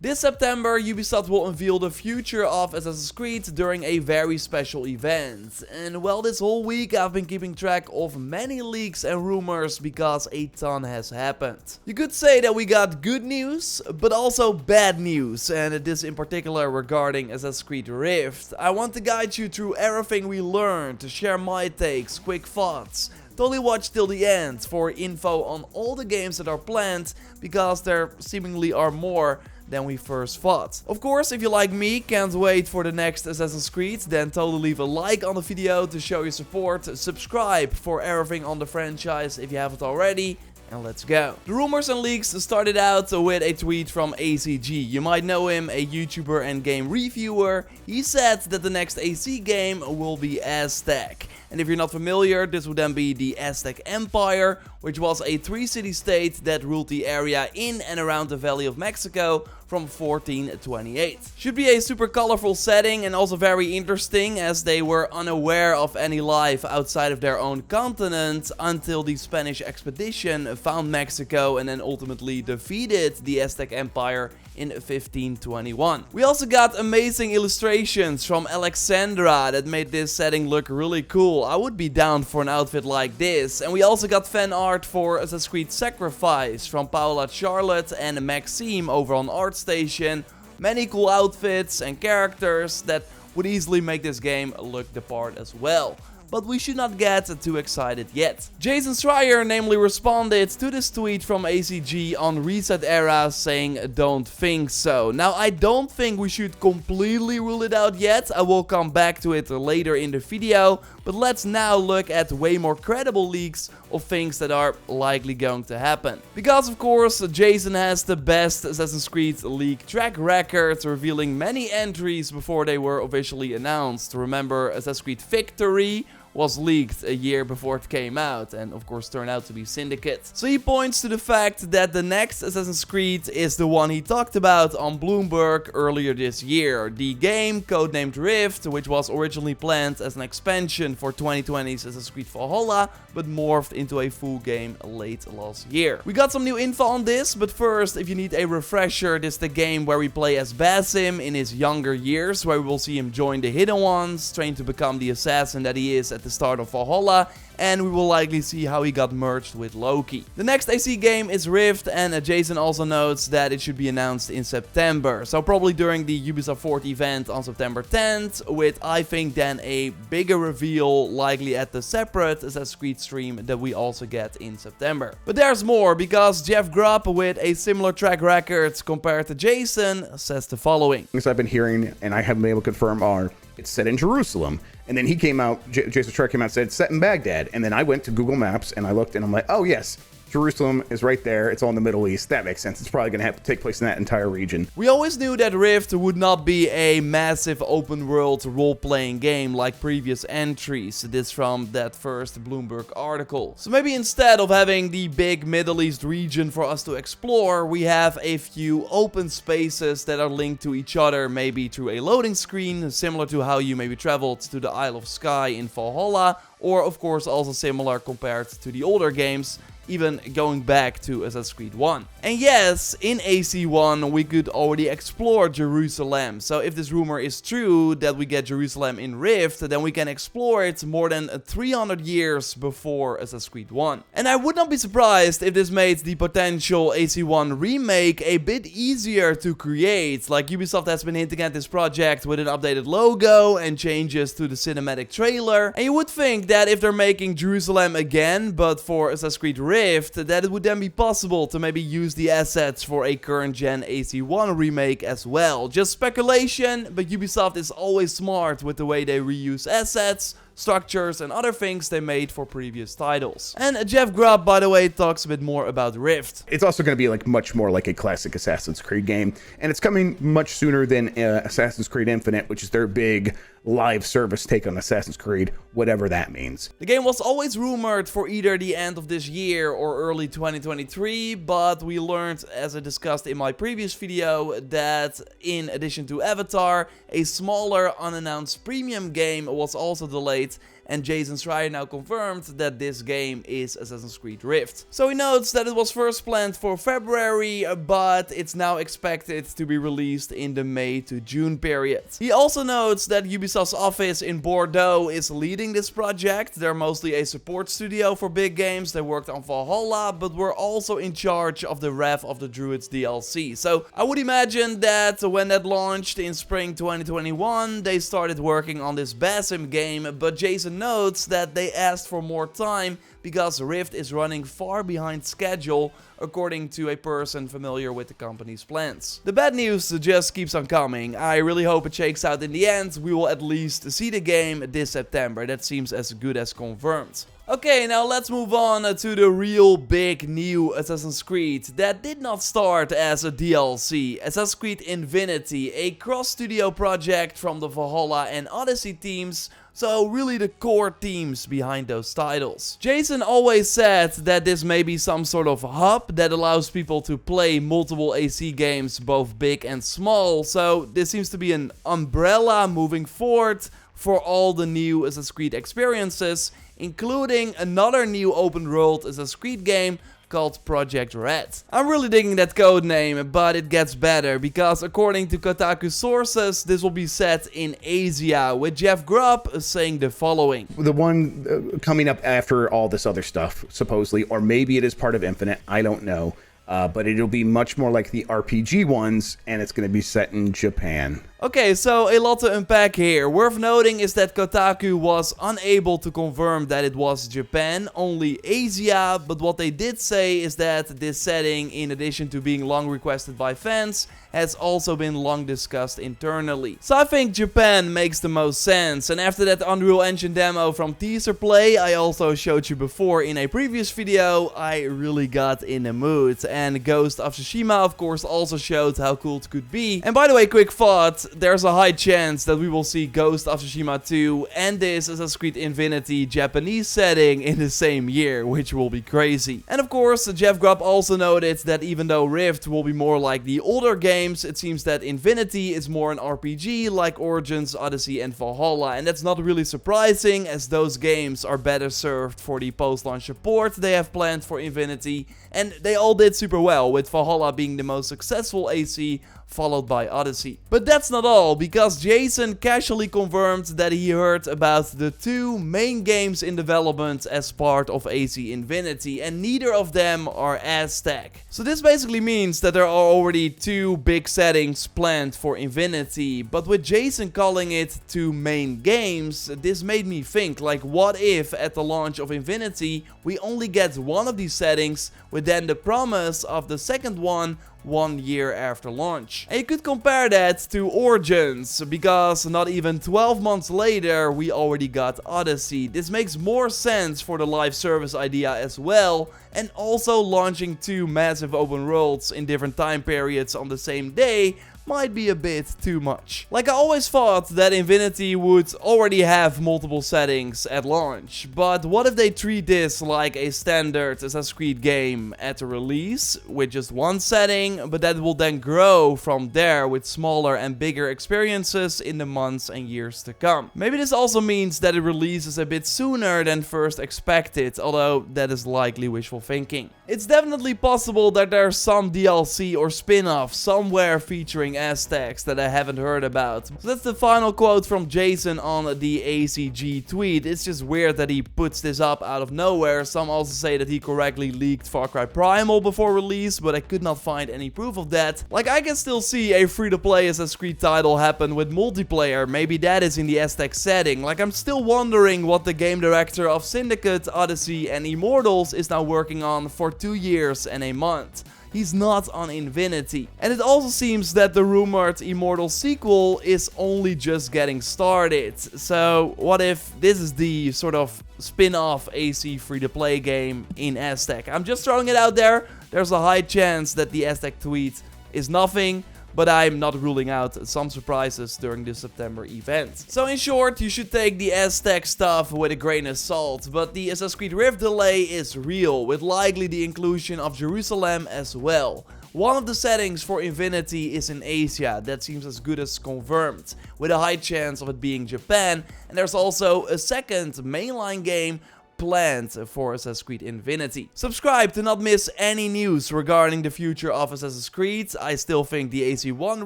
This September, Ubisoft will unveil the future of Assassin's Creed during a very special event. And well, this whole week I've been keeping track of many leaks and rumors because a ton has happened. You could say that we got good news, but also bad news, and this in particular regarding Assassin's Creed Rift. I want to guide you through everything we learned, to share my takes, quick thoughts. Totally watch till the end for info on all the games that are planned, because there seemingly are more than we first thought. Of course, if you like me, can't wait for the next Assassin's Creed, then totally leave a like on the video to show your support, subscribe for everything on the franchise if you haven't already, and let's go. The rumors and leaks started out with a tweet from ACG. You might know him, a YouTuber and game reviewer. He said that the next AC game will be Aztec. And if you're not familiar, this would then be the Aztec Empire, which was a 3-city state that ruled the area in and around the Valley of Mexico from 1428. Should be a super colorful setting and also very interesting, as they were unaware of any life outside of their own continent until the Spanish expedition found Mexico and then ultimately defeated the Aztec Empire in 1521. We also got amazing illustrations from Alexandra that made this setting look really cool. I would be down for an outfit like this. And we also got fan art for Assassin's Creed Sacrifice from Paula Charlotte and Maxime over on ArtStation. Many cool outfits and characters that would easily make this game look the part as well. But we should not get too excited yet. Jason Schreier namely responded to this tweet from ACG on Reset Era saying don't think so. Now, I don't think we should completely rule it out yet. I will come back to it later in the video. But let's now look at way more credible leaks of things that are likely going to happen. Because of course, Jason has the best Assassin's Creed leak track record, revealing many entries before they were officially announced. Remember, Assassin's Creed Victory was leaked a year before it came out and of course turned out to be Syndicate. So he points to the fact that the next Assassin's Creed is the one he talked about on Bloomberg earlier this year. The game, codenamed Rift, which was originally planned as an expansion for 2020's Assassin's Creed Valhalla, but morphed into a full game late last year. We got some new info on this, but first, if you need a refresher, this is the game where we play as Basim in his younger years, where we will see him join the Hidden Ones, train to become the assassin that he is at the start of Valhalla, and we will likely see how he got merged with Loki. The next AC game is Rift, and Jason also notes that it should be announced in September. So probably during the Ubisoft Forward event on September 10th, with I think then a bigger reveal likely at the separate Assassin's Creed stream that we also get in September. But there's more, because Jeff Grubb, with a similar track record compared to Jason, says the following. Things I've been hearing and I haven't been able to confirm are it's set in Jerusalem. And then he came out, Jason Schreier came out and said, set in Baghdad. And then I went to Google Maps and I looked and I'm like, oh yes, Jerusalem is right there. It's all in the Middle East. That makes sense. It's probably going to have to take place in that entire region. We always knew that Rift would not be a massive open world role-playing game like previous entries. This from that first Bloomberg article. So maybe instead of having the big Middle East region for us to explore, we have a few open spaces that are linked to each other, maybe through a loading screen, similar to how you maybe traveled to the Isle of Skye in Valhalla, or of course also similar compared to the older games, even going back to Assassin's Creed 1. And yes, in AC1 we could already explore Jerusalem. So if this rumor is true that we get Jerusalem in Rift, then we can explore it more than 300 years before Assassin's Creed 1. And I would not be surprised if this made the potential AC1 remake a bit easier to create. Like Ubisoft has been hinting at this project with an updated logo and changes to the cinematic trailer. And you would think that if they're making Jerusalem again, but for Assassin's Creed Rift, that it would then be possible to maybe use the assets for a current gen AC1 remake as well. Just speculation, but Ubisoft is always smart with the way they reuse assets, structures and other things they made for previous titles. And Jeff Grubb, by the way, talks a bit more about Rift. It's also going to be like much more like a classic Assassin's Creed game, and it's coming much sooner than Assassin's Creed Infinite, which is their big live service take on Assassin's Creed, whatever that means. The game was always rumored for either the end of this year or early 2023, but we learned, as I discussed in my previous video, that in addition to Avatar, a smaller unannounced premium game was also delayed, and Jason Schreier now confirmed that this game is Assassin's Creed Rift. So he notes that it was first planned for February, but it's now expected to be released in the May to June period. He also notes that Ubisoft's office in Bordeaux is leading this project. They're mostly a support studio for big games. They worked on Valhalla, but were also in charge of the Wrath of the Druids DLC. So I would imagine that when that launched in spring 2021, they started working on this Basim game, but Jason notes that they asked for more time because Rift is running far behind schedule, according to a person familiar with the company's plans. The bad news just keeps on coming. I really hope it shakes out in the end. We will at least see the game this September. That seems as good as confirmed. Okay, now let's move on to the real big new Assassin's Creed that did not start as a DLC. Assassin's Creed Infinity, a cross-studio project from the Valhalla and Odyssey teams, so really the core teams behind those titles. Jason always said that this may be some sort of hub that allows people to play multiple AC games, both big and small, so this seems to be an umbrella moving forward for all the new Assassin's Creed experiences, including another new open world Assassin's Creed game called Project Red. I'm really digging that code name, but it gets better because according to Kotaku sources, this will be set in Asia, with Jeff Grubb saying the following. The one coming up after all this other stuff, supposedly, or maybe it is part of Infinite, I don't know. But it'll be much more like the RPG ones, and it's going to be set in Japan. Okay, so a lot to unpack here. Worth noting is that Kotaku was unable to confirm that it was Japan, only Asia, but what they did say is that this setting, in addition to being long requested by fans, has also been long discussed internally. So I think Japan makes the most sense, and after that Unreal Engine demo from Teaser Play I also showed you before in a previous video, I really got in the mood. And Ghost of Tsushima of course also showed how cool it could be. And by the way, quick thought, there's a high chance that we will see Ghost of Tsushima 2 and this Assassin's Creed Infinity Japanese setting in the same year, which will be crazy. And of course, Jeff Grubb also noted that even though Rift will be more like the older games, it seems that Infinity is more an RPG like Origins, Odyssey and Valhalla, and that's not really surprising as those games are better served for the post-launch support they have planned for Infinity, and they all did super well, with Valhalla being the most successful AC, followed by Odyssey. But that's not all, because Jason casually confirmed that he heard about the two main games in development as part of AC Infinity, and neither of them are Aztec. So this basically means that there are already two big settings planned for Infinity, but with Jason calling it two main games, this made me think, like, what if at the launch of Infinity we only get one of these settings, with then the promise of the second one 1 year after launch. And you could compare that to Origins, because not even 12 months later we already got Odyssey. This makes more sense for the live service idea as well, and also launching two massive open worlds in different time periods on the same day might be a bit too much. Like, I always thought that Infinity would already have multiple settings at launch, but what if they treat this like a standard Assassin's Creed game at the release, with just one setting, but that will then grow from there with smaller and bigger experiences in the months and years to come. Maybe this also means that it releases a bit sooner than first expected, although that is likely wishful thinking. It's definitely possible that there's some DLC or spin-off somewhere featuring Aztecs that I haven't heard about. So that's the final quote from Jason on the ACG tweet. It's just weird that he puts this up out of nowhere. Some also say that he correctly leaked Far Cry Primal before release, but I could not find any proof of that. Like, I can still see a free-to-play Assassin's Creed title happen with multiplayer. Maybe that is in the Aztec setting. Like, I'm still wondering what the game director of Syndicate, Odyssey and Immortals is now working on for 2 years and a month. He's not on Infinity. And it also seems that the rumored Immortal sequel is only just getting started. So what if this is the sort of spin-off AC free-to-play game in Aztec? I'm just throwing it out there. There's a high chance that the Aztec tweet is nothing, but I'm not ruling out some surprises during the September event. So in short, you should take the Aztec stuff with a grain of salt, but the Assassin's Creed Rift delay is real, with likely the inclusion of Jerusalem as well. One of the settings for Infinity is in Asia, that seems as good as confirmed, with a high chance of it being Japan, and there's also a second mainline game planned for Assassin's Creed Infinity. Subscribe to not miss any news regarding the future of Assassin's Creed. I still think the AC1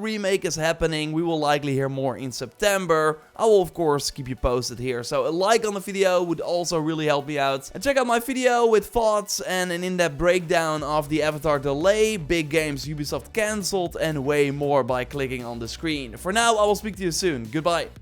remake is happening. We will likely hear more in September. I will of course keep you posted here. So a like on the video would also really help me out. And check out my video with thoughts and an in-depth breakdown of the Avatar delay, big games Ubisoft cancelled, and way more by clicking on the screen. For now, I will speak to you soon. Goodbye.